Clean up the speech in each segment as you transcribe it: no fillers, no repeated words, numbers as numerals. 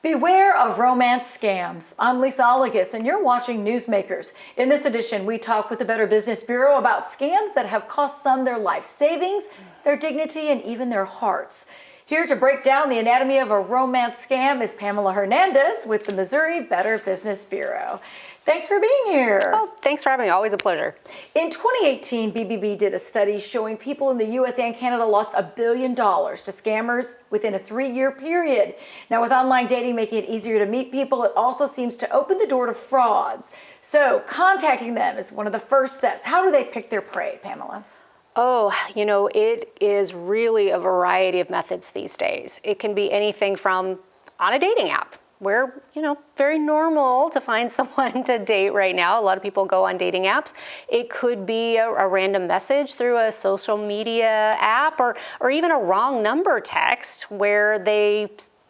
Beware of romance scams. I'm Lisa Oligus, and you're watching Newsmakers. In this edition, we talk with the Better Business Bureau about scams that have cost some their life savings, their dignity, and even their hearts. Here to break down the anatomy of a romance scam is Pamela Hernandez with the Missouri Better Business Bureau. Thanks for being here. Oh, thanks for having me. Always a pleasure. In 2018, BBB did a study showing people in the U.S. and Canada lost $1 billion to scammers within a 3-year period. Now, with online dating making it easier to meet people, it also seems to open the door to frauds. So contacting them is one of the first steps. How do they pick their prey, Pamela? Oh, it is really a variety of methods these days. It can be anything from on a dating app, where, very normal to find someone to date right now. A lot of people go on dating apps. It could be a random message through a social media app or even a wrong number text where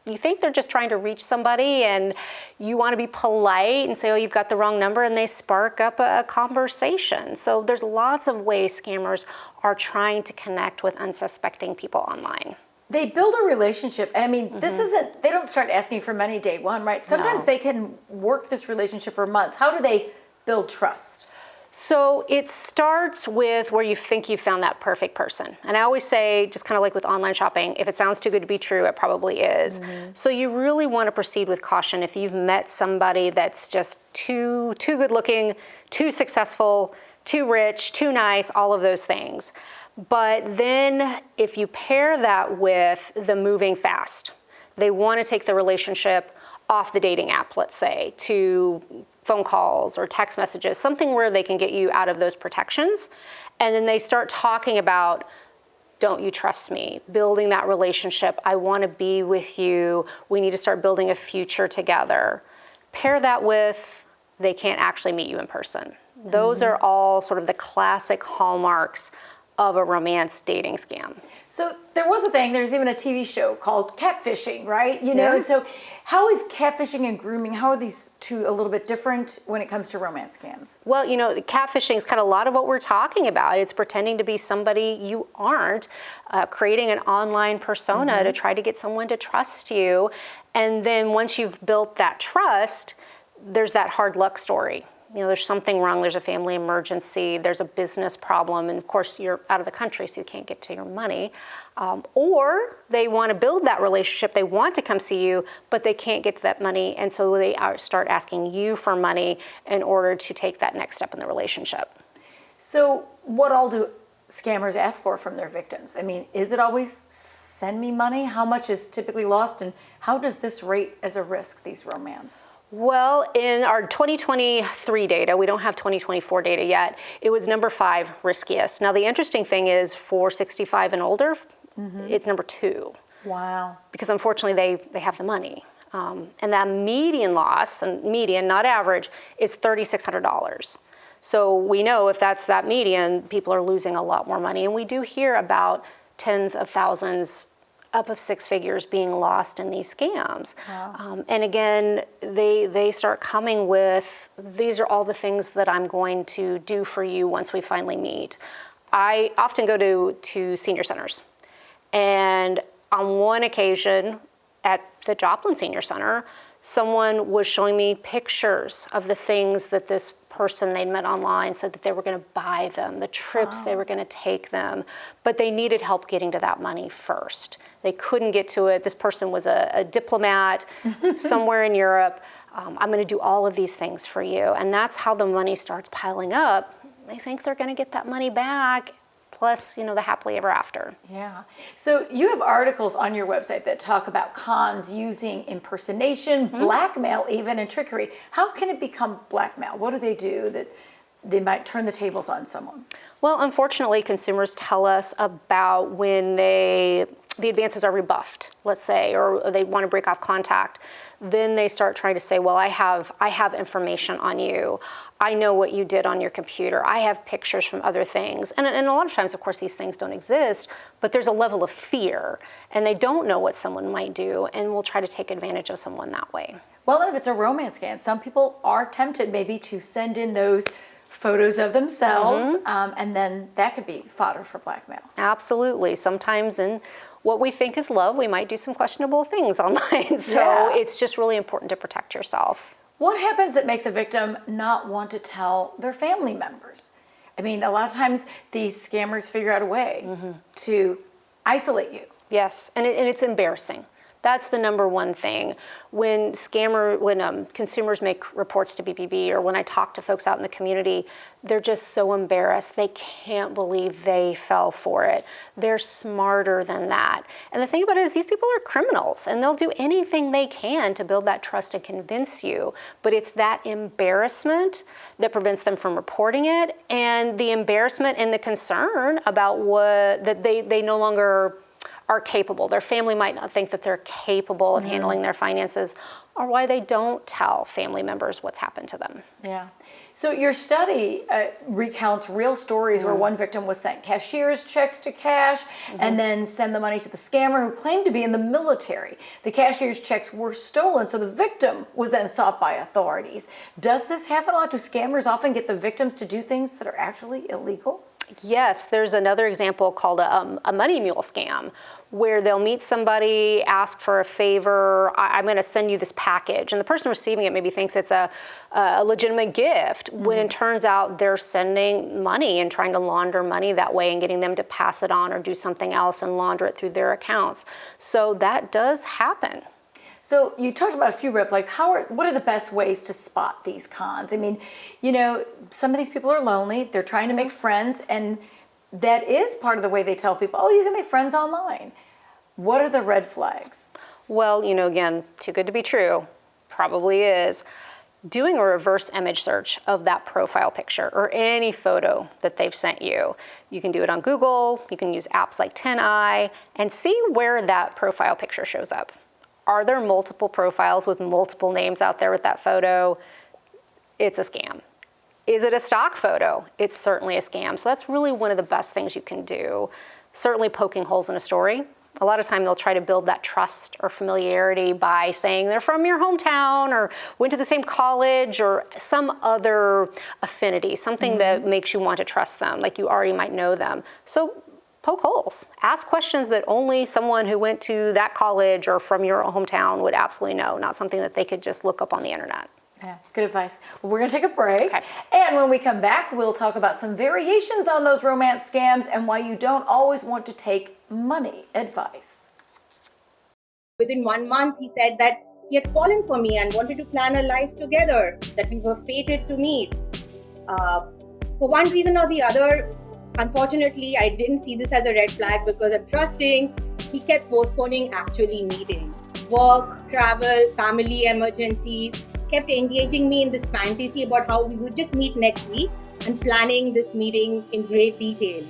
you think they're just trying to reach somebody and you want to be polite and say, oh, you've got the wrong number, and they spark up a conversation. So there's lots of ways scammers are trying to connect with unsuspecting people online. They build a relationship. I mean, they don't start asking for money day one, right? Sometimes they can work this relationship for months. How do they build trust? So it starts with where you think you found that perfect person. And I always say, just kind of like with online shopping, if it sounds too good to be true, it probably is. So you really want to proceed with caution if you've met somebody that's just too good looking, too successful, too rich, too nice, all of those things. But then if you pair that with the moving fast, they want to take the relationship off the dating app, let's say, to phone calls or text messages, something where they can get you out of those protections. And then they start talking about, don't you trust me? Building that relationship. I want to be with you. We need to start building a future together. Pair that with, they can't actually meet you in person. Those are all sort of the classic hallmarks of a romance dating scam. So there was a thing, there's even a TV show called catfishing, right? Yeah. So how is catfishing and grooming, how are these two a little bit different when it comes to romance scams? Well, catfishing is kind of a lot of what we're talking about. It's pretending to be somebody you aren't, creating an online persona to try to get someone to trust you. And then once you've built that trust, there's that hard luck story. There's something wrong, there's a family emergency, there's a business problem, and of course you're out of the country so you can't get to your money. Or they want to build that relationship, they want to come see you, but they can't get to that money, and so they start asking you for money in order to take that next step in the relationship. So what all do scammers ask for from their victims? I mean, is it always send me money? How much is typically lost, and how does this rate as a risk, these romance? Well, in our 2023 data, we don't have 2024 data yet, it was number 5 riskiest. Now, the interesting thing is for 65 and older, it's number 2. Wow. Because unfortunately, they have the money. And that median loss, and median, not average, is $3,600. So we know if that's that median, people are losing a lot more money. And we do hear about tens of thousands up of 6 figures being lost in these scams. Wow. And again, they start coming with, these are all the things that I'm going to do for you once we finally meet. I often go to senior centers. And on one occasion at the Joplin Senior Center, someone was showing me pictures of the things that this person they'd met online said that they were going to buy them, the trips they were going to take them, but they needed help getting to that money first. They couldn't get to it. This person was a diplomat somewhere in Europe. I'm going to do all of these things for you. And that's how the money starts piling up. They think they're going to get that money back, plus, the happily ever after. Yeah. So you have articles on your website that talk about cons using impersonation, blackmail even, and trickery. How can it become blackmail? What do they do that they might turn the tables on someone? Well, unfortunately, consumers tell us about when the advances are rebuffed, let's say, or they want to break off contact. Then they start trying to say, well, I have information on you. I know what you did on your computer. I have pictures from other things. And a lot of times, of course, these things don't exist, but there's a level of fear, and they don't know what someone might do, and will try to take advantage of someone that way. Well, and if it's a romance scam, some people are tempted maybe to send in those photos of themselves, and then that could be fodder for blackmail. Absolutely. Sometimes in what we think is love, we might do some questionable things online. So it's just really important to protect yourself. What happens that makes a victim not want to tell their family members? I mean, a lot of times these scammers figure out a way to isolate you. Yes, and it's embarrassing. That's the number one thing. When consumers make reports to BBB, or when I talk to folks out in the community, they're just so embarrassed. They can't believe they fell for it. They're smarter than that. And the thing about it is these people are criminals, and they'll do anything they can to build that trust and convince you. But it's that embarrassment that prevents them from reporting it, and the embarrassment and the concern about that they no longer are capable. Their family might not think that they're capable of handling their finances, or why they don't tell family members what's happened to them. Yeah. So your study recounts real stories where one victim was sent cashier's checks to cash and then send the money to the scammer who claimed to be in the military. The cashier's checks were stolen, so the victim was then sought by authorities. Does this happen a lot? Do scammers often get the victims to do things that are actually illegal? Yes, there's another example called a money mule scam, where they'll meet somebody, ask for a favor, I'm going to send you this package, and the person receiving it maybe thinks it's a legitimate gift, when it turns out they're sending money and trying to launder money that way and getting them to pass it on or do something else and launder it through their accounts. So that does happen. So you talked about a few red flags. What are the best ways to spot these cons? I mean, you know, some of these people are lonely. They're trying to make friends, and that is part of the way they tell people, oh, you can make friends online. What are the red flags? Well, you know, again, too good to be true, probably is. Doing a reverse image search of that profile picture or any photo that they've sent you. You can do it on Google. You can use apps like 10i and see where that profile picture shows up. Are there multiple profiles with multiple names out there with that photo? It's a scam. Is it a stock photo? It's certainly a scam. So that's really one of the best things you can do. Certainly poking holes in a story. A lot of time they'll try to build that trust or familiarity by saying they're from your hometown or went to the same college or some other affinity, something that makes you want to trust them, like you already might know them. So poke holes. Ask questions that only someone who went to that college or from your hometown would absolutely know, not something that they could just look up on the internet. Yeah, good advice. Well, we're going to take a break. Okay. And when we come back, we'll talk about some variations on those romance scams and why you don't always want to take money advice. Within 1 month, he said that he had fallen for me and wanted to plan a life together, that we were fated to meet. For one reason or the other, unfortunately, I didn't see this as a red flag because I'm trusting. He kept postponing actually meeting. Work, travel, family emergencies kept engaging me in this fantasy about how we would just meet next week and planning this meeting in great detail.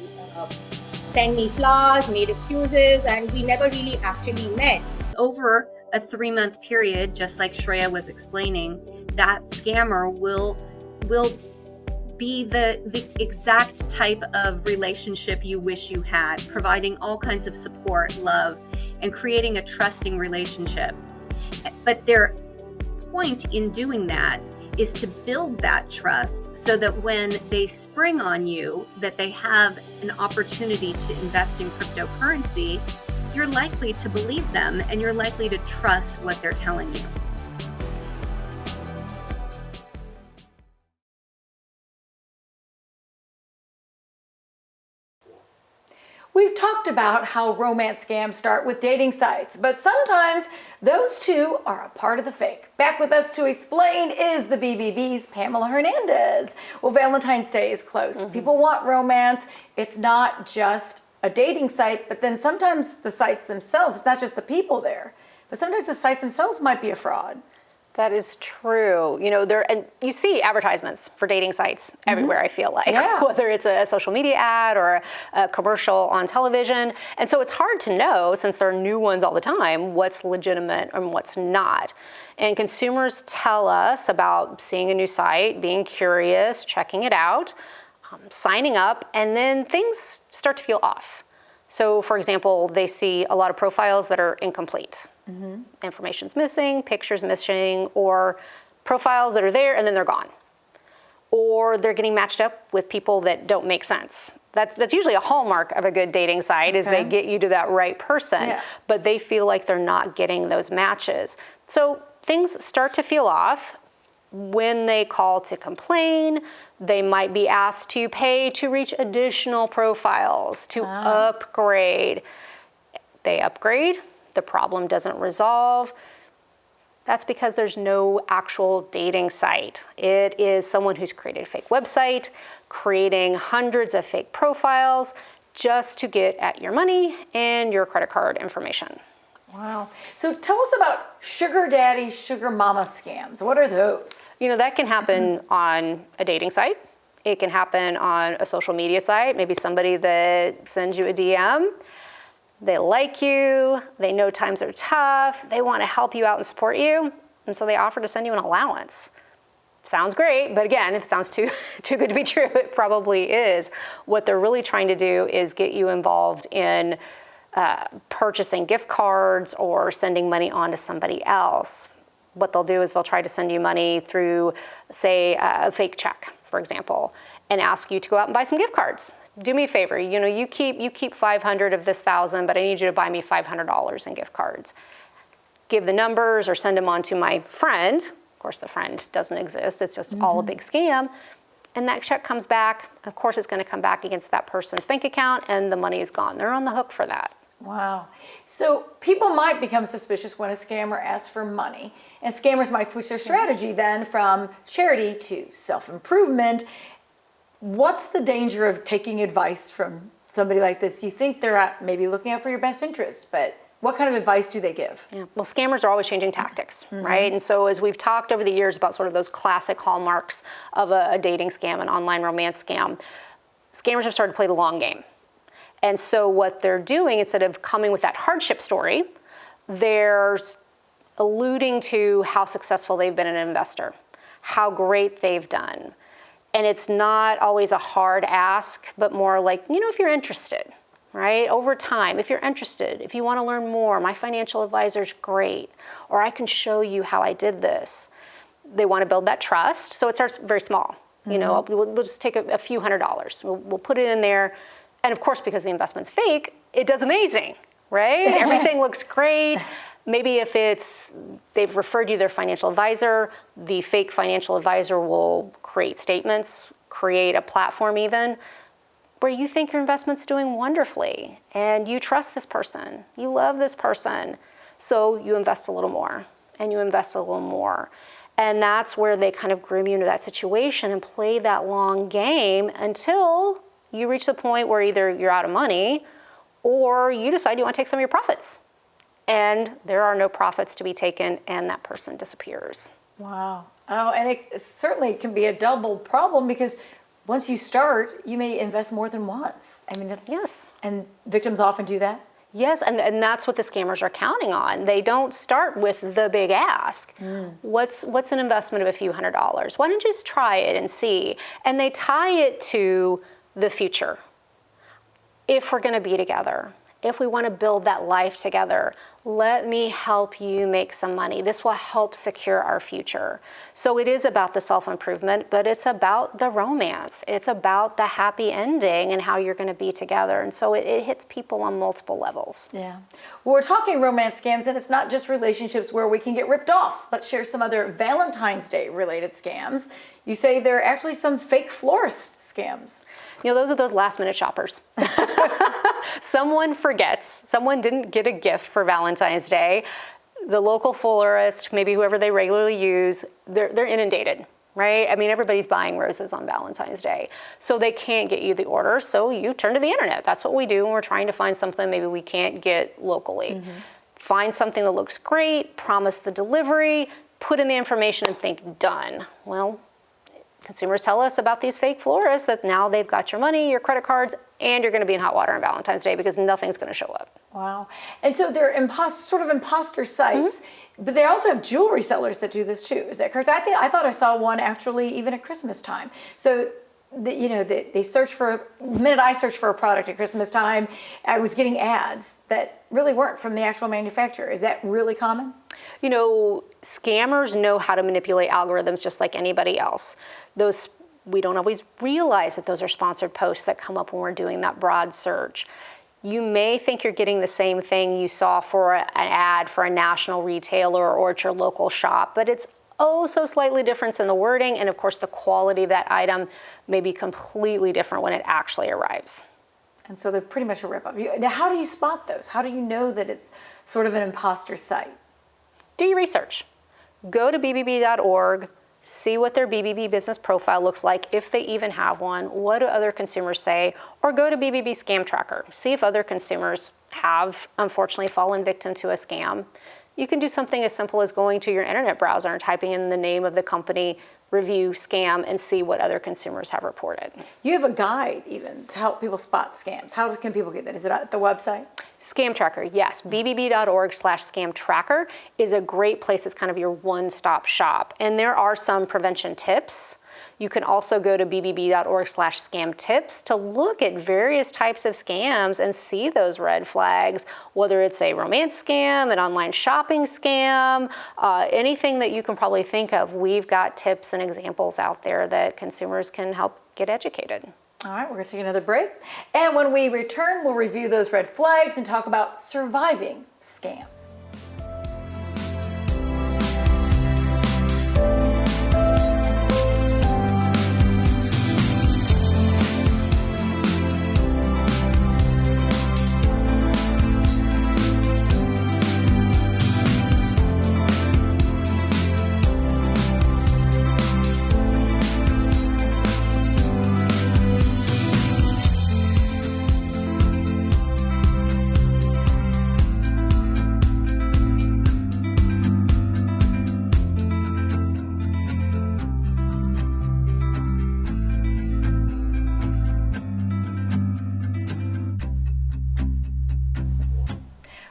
Send me flowers, made excuses, and we never really actually met. Over a 3-month period, just like Shreya was explaining, that scammer will be the exact type of relationship you wish you had, providing all kinds of support, love, and creating a trusting relationship. But their point in doing that is to build that trust so that when they spring on you, that they have an opportunity to invest in cryptocurrency, you're likely to believe them and you're likely to trust what they're telling you. We've talked about how romance scams start with dating sites, but sometimes those two are a part of the fake. Back with us to explain is the BBB's Pamela Hernandez. Well, Valentine's Day is close. People want romance. It's not just a dating site, but then sometimes the sites themselves, it's not just the people there, but sometimes the sites themselves might be a fraud. That is true. You know, and you see advertisements for dating sites everywhere, I feel like, whether it's a social media ad or a commercial on television. And so it's hard to know, since there are new ones all the time, what's legitimate and what's not. And consumers tell us about seeing a new site, being curious, checking it out, signing up, and then things start to feel off. So, for example, they see a lot of profiles that are incomplete. Information's missing, pictures missing, or profiles that are there and then they're gone. or they're getting matched up with people that don't make sense. That's usually a hallmark of a good dating site, is they get you to that right person, but they feel like they're not getting those matches. So things start to feel off. When they call to complain, they might be asked to pay to reach additional profiles, to upgrade. They upgrade, the problem doesn't resolve. That's because there's no actual dating site. It is someone who's created a fake website, creating hundreds of fake profiles just to get at your money and your credit card information. Wow. So tell us about sugar daddy, sugar mama scams. What are those? You know, that can happen on a dating site. It can happen on a social media site, maybe somebody that sends you a DM. They like you, they know times are tough, they want to help you out and support you, and so they offer to send you an allowance. Sounds great, but again, if it sounds too good to be true, it probably is. What they're really trying to do is get you involved in purchasing gift cards or sending money on to somebody else. What they'll do is they'll try to send you money through, say, a fake check, for example, and ask you to go out and buy some gift cards. Do me a favor, you know, you keep 500 of this 1,000, but I need you to buy me $500 in gift cards. Give the numbers or send them on to my friend. Of course, the friend doesn't exist. It's just all a big scam. And that check comes back. Of course, it's going to come back against that person's bank account, and the money is gone. They're on the hook for that. Wow. So people might become suspicious when a scammer asks for money, and scammers might switch their strategy then from charity to self-improvement. What's the danger of taking advice from somebody like this? You think they're maybe looking out for your best interests, but what kind of advice do they give? Yeah. Well, scammers are always changing tactics, right? And so as we've talked over the years about sort of those classic hallmarks of a dating scam, an online romance scam, scammers have started to play the long game. And so what they're doing, instead of coming with that hardship story, they're alluding to how successful they've been as an investor, how great they've done. And it's not always a hard ask, but more like, you know, if you're interested, right? Over time, if you're interested, if you want to learn more, my financial advisor's great, or I can show you how I did this. They want to build that trust. So it starts very small. You know, we'll just take a few $100s. We'll put it in there. And of course, because the investment's fake, it does amazing, right? Everything looks great. Maybe if they've referred you their financial advisor, the fake financial advisor will create statements, create a platform even, where you think your investment's doing wonderfully and you trust this person, you love this person, so you invest a little more and you invest a little more. And that's where they kind of groom you into that situation and play that long game until you reach the point where either you're out of money or you decide you want to take some of your profits. And there are no profits to be taken, and that person disappears. Wow. Oh, and it certainly can be a double problem because once you start, you may invest more than once. I mean, that's... Yes. And victims often do that? Yes, and that's what the scammers are counting on. They don't start with the big ask. What's an investment of a few $100s? Why don't you just try it and see? And they tie it to the future. If we're going to be together, if we want to build that life together, let me help you make some money. This will help secure our future. So it is about the self-improvement, but it's about the romance. It's about the happy ending and how you're going to be together. And so it hits people on multiple levels. Yeah. Well, we're talking romance scams, and it's not just relationships where we can get ripped off. Let's share some other Valentine's Day related scams. You say there are actually some fake florist scams. You know, those are those last minute shoppers. Someone forgets, someone didn't get a gift for Valentine's Day. The local florist, maybe whoever they regularly use, they're inundated, right? I mean, everybody's buying roses on Valentine's Day. So they can't get you the order, so you turn to the internet. That's what we do when we're trying to find something maybe we can't get locally. Find something that looks great, promise the delivery, put in the information and think, done. Well, consumers tell us about these fake florists that now they've got your money, your credit cards, and you're going to be in hot water on Valentine's Day because nothing's going to show up. Wow. And so they're sort of imposter sites, but they also have jewelry sellers that do this too. Is that correct? I thought I saw one actually even at Christmas time. So, they search for, the minute I searched for a product at Christmas time, I was getting ads that really weren't from the actual manufacturer. Is that really common? You know, Scammers know how to manipulate algorithms just like anybody else. Those We don't always realize that those are sponsored posts that come up when we're doing that broad search. You may think you're getting the same thing you saw for an ad for a national retailer or at your local shop, but it's oh so slightly different in the wording, and of course the quality of that item may be completely different when it actually arrives. And so they're pretty much a ripoff. Now, how do you spot those? How do you know that it's sort of an imposter site? Do your research. Go to bbb.org, see what their BBB business profile looks like, if they even have one. What do other consumers say? Or go to BBB Scam Tracker. See if other consumers have, unfortunately, fallen victim to a scam. You can do something as simple as going to your internet browser and typing in the name of the company, review scam, and see what other consumers have reported. You have a guide even to help people spot scams. How can people get that? Is it at the website? Scam Tracker, yes. bbb.org/scam tracker is a great place. It's kind of your one-stop shop. And there are some prevention tips. You can also go to bbb.org/scam tips to look at various types of scams and see those red flags, whether it's a romance scam, an online shopping scam, anything that you can probably think of. We've got tips and examples out there that consumers can help get educated. All right, we're going to take another break. And when we return, we'll review those red flags and talk about surviving scams.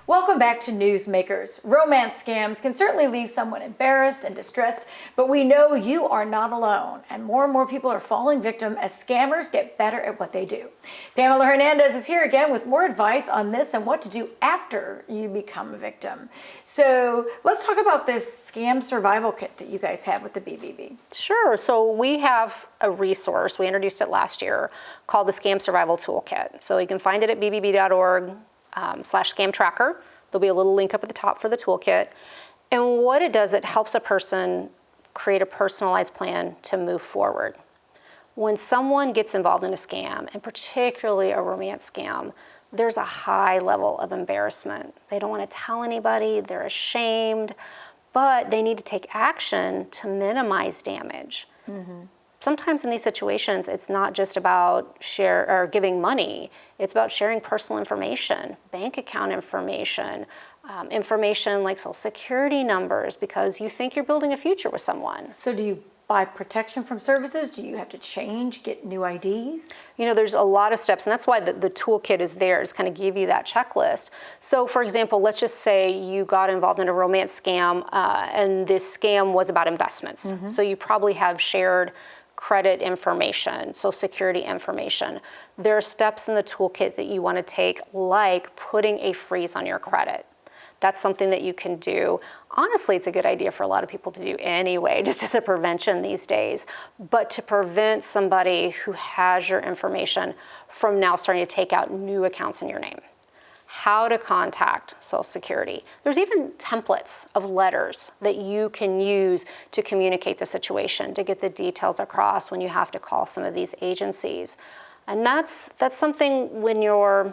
Welcome back to Newsmakers. Romance scams can certainly leave someone embarrassed and distressed, but we know you are not alone, and more people are falling victim as scammers get better at what they do. Pamela Hernandez is here again with more advice on this and what to do after you become a victim. So let's talk about this scam survival kit that you guys have with the BBB. Sure. So we have a resource. We introduced it last year called the Scam Survival Toolkit. So you can find it at bbb.org/scam tracker. There'll be a little link up at the top for the toolkit. And what it does, it helps a person create a personalized plan to move forward. When someone gets involved in a scam, and particularly a romance scam, there's a high level of embarrassment. They don't want to tell anybody, they're ashamed, but they need to take action to minimize damage. Mm-hmm. Sometimes in these situations, it's not just about giving money. It's about sharing personal information, bank account information, information like social security numbers, because you think you're building a future with someone. So do you buy protection from services? Do you have to get new IDs? You know, there's a lot of steps, and that's why the toolkit is there, to kind of give you that checklist. So for example, let's just say you got involved in a romance scam, and this scam was about investments. Mm-hmm. So you probably have shared credit information, social security information. There are steps in the toolkit that you want to take, like putting a freeze on your credit. That's something that you can do. Honestly, it's a good idea for a lot of people to do anyway, just as a prevention these days. But to prevent somebody who has your information from now starting to take out new accounts in your name. How to contact Social Security. There's even templates of letters that you can use to communicate the situation, to get the details across when you have to call some of these agencies. And that's something when you're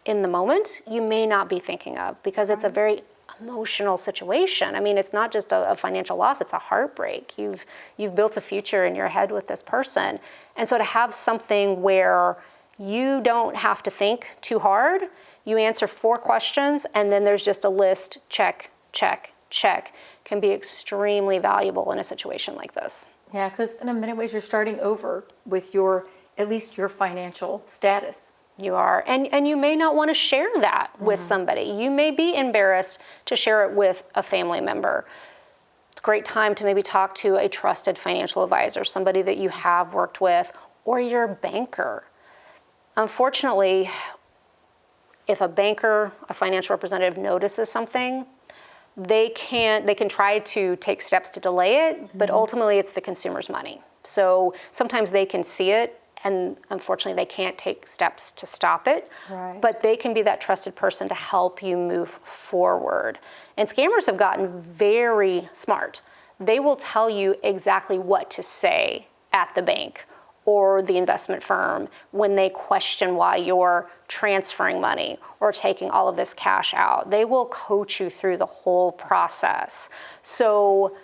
in the moment, you may not be thinking of, because it's a very emotional situation. I mean, it's not just a financial loss, it's a heartbreak. You've built a future in your head with this person. And so to have something where you don't have to think too hard, you answer 4 questions, and then there's just a list, check, check, check, can be extremely valuable in a situation like this. Yeah, because in many ways you're starting over with at least your financial status. You are, and you may not want to share that with somebody. You may be embarrassed to share it with a family member. It's a great time to maybe talk to a trusted financial advisor, somebody that you have worked with, or your banker. Unfortunately, if a banker, a financial representative notices something, they can try to take steps to delay it, but ultimately it's the consumer's money. So sometimes they can see it, and unfortunately they can't take steps to stop it, Right. but they can be that trusted person to help you move forward. And scammers have gotten very smart. They will tell you exactly what to say at the bank or the investment firm when they question why you're transferring money or taking all of this cash out. They will coach you through the whole process. So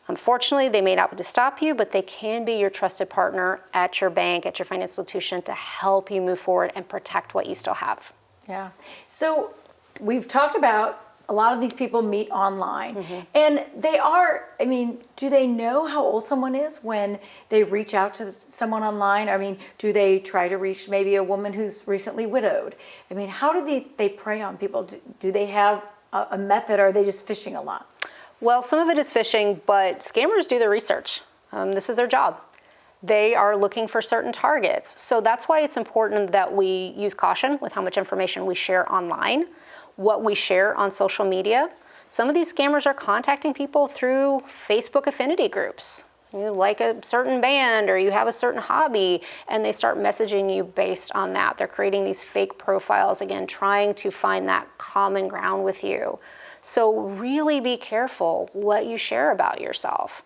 unfortunately, they may not be able to stop you, but they can be your trusted partner at your bank, at your financial institution, to help you move forward and protect what you still have. Yeah. So we've talked about a lot of these people meet online, and they are, I mean, do they know how old someone is when they reach out to someone online? I mean, do they try to reach maybe a woman who's recently widowed? I mean, how do they prey on people? Do they have a method, or are they just phishing a lot? Well, some of it is phishing, but scammers do their research. This is their job. They are looking for certain targets. So that's why it's important that we use caution with how much information we share online, what we share on social media. Some of these scammers are contacting people through Facebook affinity groups. You like a certain band or you have a certain hobby, and they start messaging you based on that. They're creating these fake profiles, again, trying to find that common ground with you. So really be careful what you share about yourself.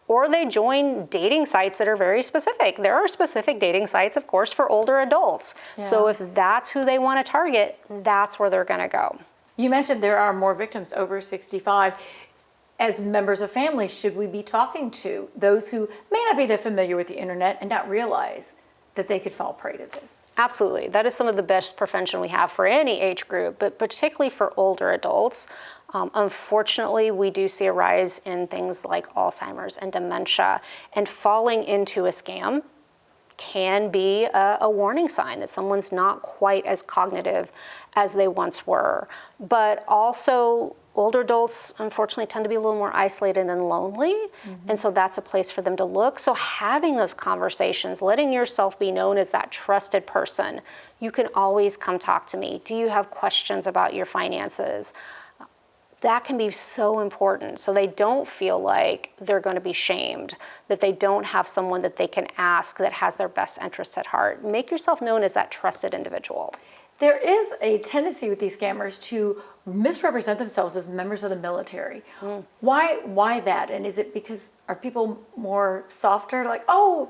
Or they join dating sites that are very specific. There are specific dating sites, of course, for older adults. Yeah. So if that's who they want to target, that's where they're going to go. You mentioned there are more victims over 65. As members of families, should we be talking to those who may not be that familiar with the internet and not realize that they could fall prey to this? Absolutely. That is some of the best prevention we have for any age group, but particularly for older adults. Unfortunately, we do see a rise in things like Alzheimer's and dementia, and falling into a scam can be a warning sign that someone's not quite as cognitive as they once were. But also, older adults, unfortunately, tend to be a little more isolated and lonely, and so that's a place for them to look. So having those conversations, letting yourself be known as that trusted person. You can always come talk to me. Do you have questions about your finances? That can be so important, so they don't feel like they're going to be shamed, that they don't have someone that they can ask that has their best interests at heart. Make yourself known as that trusted individual. There is a tendency with these scammers to misrepresent themselves as members of the military. Why that? And is it because, are people more softer? Like, oh,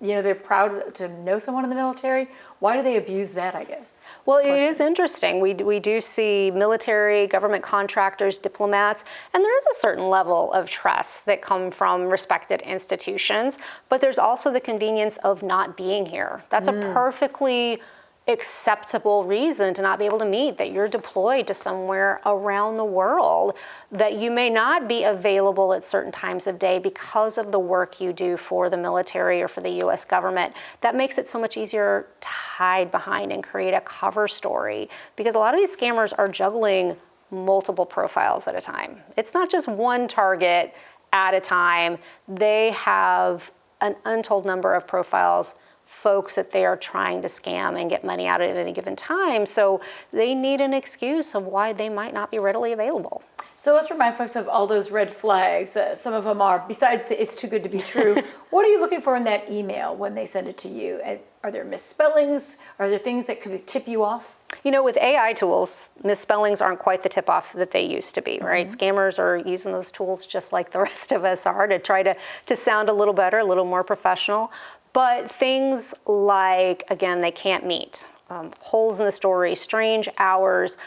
you know, they're proud to know someone in the military. Why do they abuse that, I guess? Well, it is interesting. We do see military, government contractors, diplomats, and there is a certain level of trust that come from respected institutions, but there's also the convenience of not being here. That's a perfectly acceptable reason to not be able to meet, that you're deployed to somewhere around the world, that you may not be available at certain times of day because of the work you do for the military or for the US government. That makes it so much easier to hide behind and create a cover story, because a lot of these scammers are juggling multiple profiles at a time. It's not just one target at a time. They have an untold number of profiles, folks that they are trying to scam and get money out of at any given time. So they need an excuse of why they might not be readily available. So let's remind folks of all those red flags. Some of them are, besides the "it's too good to be true," what are you looking for in that email when they send it to you? Are there misspellings? Are there things that could tip you off? You know, with AI tools, misspellings aren't quite the tip-off that they used to be, right? Scammers are using those tools just like the rest of us are to try to sound a little better, a little more professional. But things like, again, they can't meet, holes in the story, strange hours,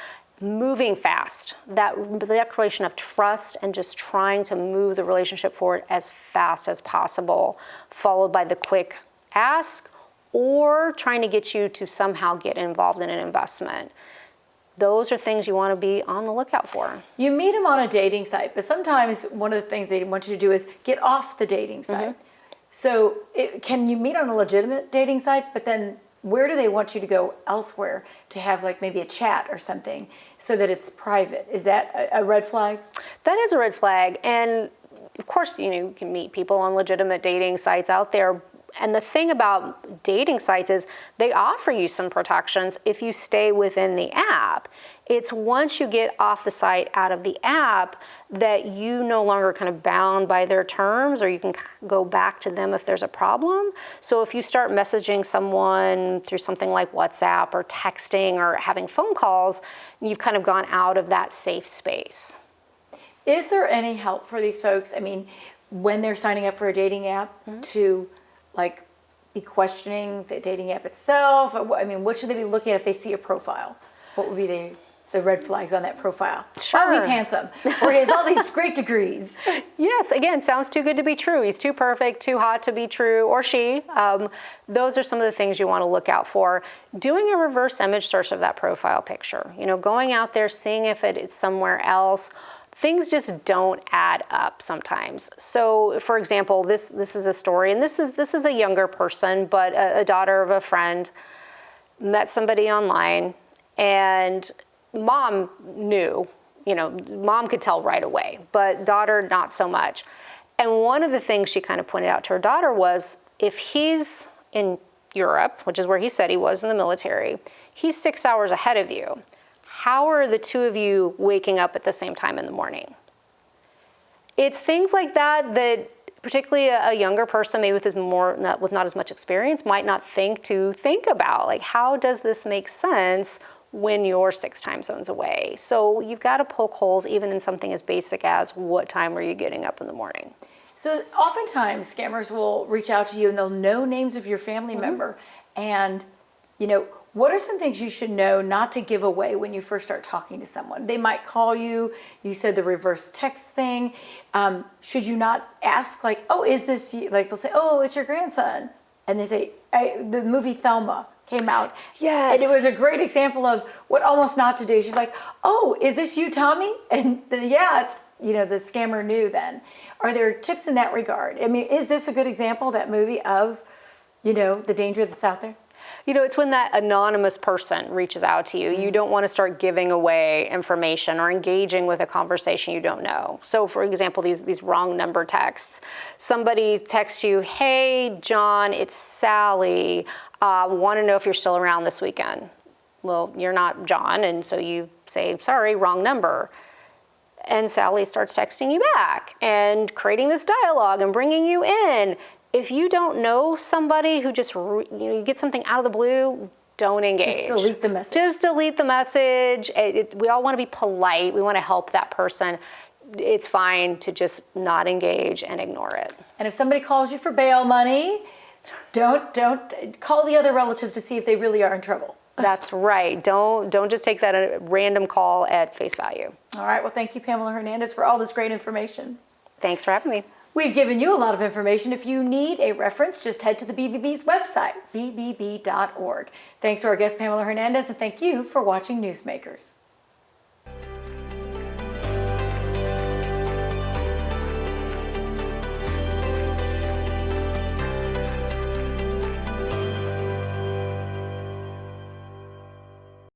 moving fast, that declaration of trust and just trying to move the relationship forward as fast as possible, followed by the quick ask or trying to get you to somehow get involved in an investment. Those are things you want to be on the lookout for. You meet them on a dating site, but sometimes one of the things they want you to do is get off the dating site. So can you meet on a legitimate dating site, but then where do they want you to go elsewhere to have like maybe a chat or something so that it's private? Is that a red flag? That is a red flag. And of course, you can meet people on legitimate dating sites out there. And the thing about dating sites is they offer you some protections if you stay within the app. It's once you get off the site, out of the app, that you no longer kind of bound by their terms, or you can go back to them if there's a problem. So if you start messaging someone through something like WhatsApp or texting or having phone calls, you've kind of gone out of that safe space. Is there any help for these folks? I mean, when they're signing up for a dating app to like be questioning the dating app itself? I mean, what should they be looking at if they see a profile? What would be the red flags on that profile? Sure. Oh, he's handsome, or he has all these great degrees. Yes, again, sounds too good to be true. He's too perfect, too hot to be true, or she. Those are some of the things you want to look out for. Doing a reverse image search of that profile picture, going out there, seeing if it's somewhere else. Things just don't add up sometimes. So, for example, this is a story, and this is a younger person, but a daughter of a friend met somebody online, and mom knew, mom could tell right away, but daughter not so much. And one of the things she kind of pointed out to her daughter was, if he's in Europe, which is where he said he was in the military, he's 6 hours ahead of you. How are the two of you waking up at the same time in the morning? It's things like that particularly a younger person, maybe with not as much experience, might not think about. Like, how does this make sense when you're 6 time zones away? So you've got to poke holes even in something as basic as, what time are you getting up in the morning? So oftentimes scammers will reach out to you and they'll know names of your family member. And, what are some things you should know not to give away when you first start talking to someone? They might call you. You said the reverse text thing. Should you not ask, like, oh, is this you? Like, they'll say, oh, it's your grandson. And they say, the movie Thelma came out. Yes. And it was a great example of what almost not to do. She's like, oh, is this you, Tommy? And then, yeah, it's, the scammer knew then. Are there tips in that regard? I mean, is this a good example, that movie, of, the danger that's out there? It's when that anonymous person reaches out to you. You don't want to start giving away information or engaging with a conversation you don't know. So, for example, these wrong number texts. Somebody texts you, hey, John, it's Sally. Want to know if you're still around this weekend. Well, you're not John, and so you say, sorry, wrong number. And Sally starts texting you back and creating this dialogue and bringing you in. If you don't know somebody who just, you get something out of the blue, don't engage. Just delete the message. Just delete the message. We all want to be polite. We want to help that person. It's fine to just not engage and ignore it. And if somebody calls you for bail money, don't call the other relatives to see if they really are in trouble. That's right. Don't just take that random call at face value. All right. Well, thank you, Pamela Hernandez, for all this great information. Thanks for having me. We've given you a lot of information. If you need a reference, just head to the BBB's website, bbb.org. Thanks to our guest, Pamela Hernandez, and thank you for watching Newsmakers.